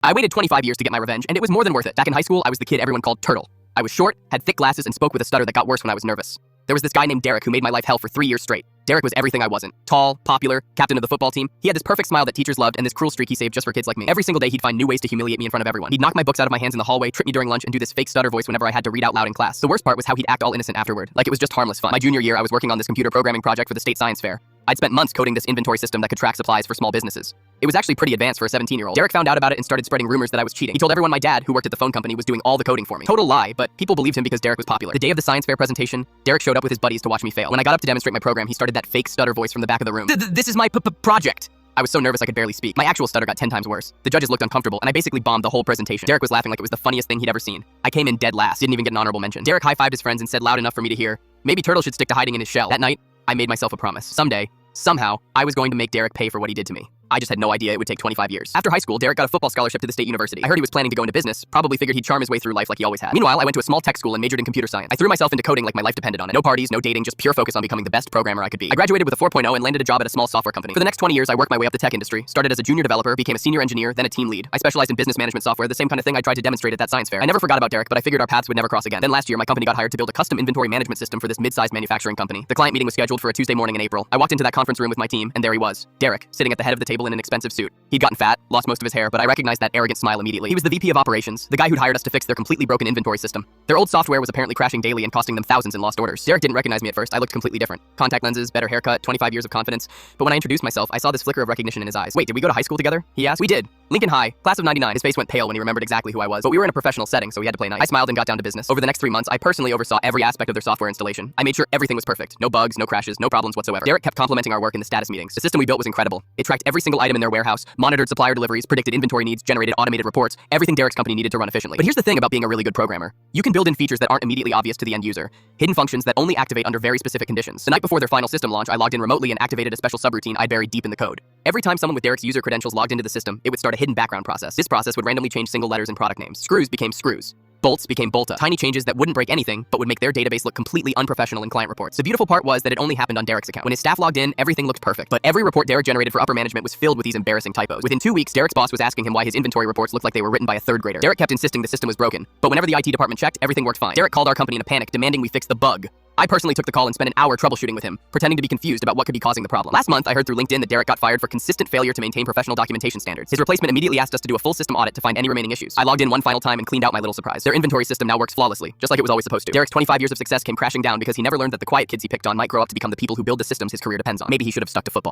I waited 25 years to get my revenge, and it was more than worth it. Back in high school, I was the kid everyone called Turtle. I was short, had thick glasses, and spoke with a stutter that got worse when I was nervous. There was this guy named Derek who made my life hell for 3 years straight. Derek was everything I wasn't. Tall, popular, captain of the football team. He had this perfect smile that teachers loved and this cruel streak he saved just for kids like me. Every single day he'd find new ways to humiliate me in front of everyone. He'd knock my books out of my hands in the hallway, trip me during lunch, and do this fake stutter voice whenever I had to read out loud in class. The worst part was how he'd act all innocent afterward, like it was just harmless fun. My junior year, I was working on this computer programming project for the state science fair. I'd spent months coding this inventory system that could track supplies for small businesses. It was actually pretty advanced for a 17-year-old. Derek found out about it and started spreading rumors that I was cheating. He told everyone my dad, who worked at the phone company, was doing all the coding for me. Total lie, but people believed him because Derek was popular. The day of the science fair presentation, Derek showed up with his buddies to watch me fail. When I got up to demonstrate my program, he started that fake stutter voice from the back of the room. This is my project. I was so nervous I could barely speak. My actual stutter got 10 times worse. The judges looked uncomfortable, and I basically bombed the whole presentation. Derek was laughing like it was the funniest thing he'd ever seen. I came in dead last, didn't even get an honorable mention. Derek high-fived his friends and said loud enough for me to hear, maybe Turtle should stick to hiding in his shell. That night, I made myself a promise. Someday, somehow, I was going to make Derek pay for what he did to me. I just had no idea it would take 25 years. After high school, Derek got a football scholarship to the state university. I heard he was planning to go into business, probably figured he'd charm his way through life like he always had. Meanwhile, I went to a small tech school and majored in computer science. I threw myself into coding like my life depended on it. No parties, no dating, just pure focus on becoming the best programmer I could be. I graduated with a 4.0 and landed a job at a small software company. For the next 20 years, I worked my way up the tech industry, started as a junior developer, became a senior engineer, then a team lead. I specialized in business management software, the same kind of thing I tried to demonstrate at that science fair. I never forgot about Derek, but I figured our paths would never cross again. Then last year, my company got hired to build a custom inventory management system for this mid-sized manufacturing company. The client meeting was scheduled for a Tuesday morning in April. I walked into that conference room with my team, and there he was, Derek, sitting at the head of the table in an expensive suit. He'd gotten fat, lost most of his hair, but I recognized that arrogant smile immediately. He was the VP of operations, the guy who'd hired us to fix their completely broken inventory system. Their old software was apparently crashing daily and costing them thousands in lost orders. Derek didn't recognize me at first. I looked completely different. Contact lenses, better haircut, 25 years of confidence. But when I introduced myself, I saw this flicker of recognition in his eyes. Wait, did we go to high school together? He asked. We did. Lincoln High, class of '99. His face went pale when he remembered exactly who I was, but we were in a professional setting, so we had to play nice. I smiled and got down to business. Over the next 3 months, I personally oversaw every aspect of their software installation. I made sure everything was perfect. No bugs, no crashes, no problems whatsoever. Derek kept complimenting our work in the status meetings. The system we built was incredible. It tracked every single item in their warehouse, monitored supplier deliveries, predicted inventory needs, generated automated reports, everything Derek's company needed to run efficiently. But here's the thing about being a really good programmer. You can build in features that aren't immediately obvious to the end user, hidden functions that only activate under very specific conditions. The night before their final system launch, I logged in remotely and activated a special subroutine I'd buried deep in the code. Every time someone with Derek's user credentials logged into the system, it would start a hidden background process. This process would randomly change single letters in product names. Screws became screws. Bolts became Bolta. Tiny changes that wouldn't break anything, but would make their database look completely unprofessional in client reports. The beautiful part was that it only happened on Derek's account. When his staff logged in, everything looked perfect. But every report Derek generated for upper management was filled with these embarrassing typos. Within 2 weeks, Derek's boss was asking him why his inventory reports looked like they were written by a third grader. Derek kept insisting the system was broken, but whenever the IT department checked, everything worked fine. Derek called our company in a panic, demanding we fix the bug. I personally took the call and spent an hour troubleshooting with him, pretending to be confused about what could be causing the problem. Last month, I heard through LinkedIn that Derek got fired for consistent failure to maintain professional documentation standards. His replacement immediately asked us to do a full system audit to find any remaining issues. I logged in one final time and cleaned out my little surprise. Their inventory system now works flawlessly, just like it was always supposed to. Derek's 25 years of success came crashing down because he never learned that the quiet kids he picked on might grow up to become the people who build the systems his career depends on. Maybe he should have stuck to football.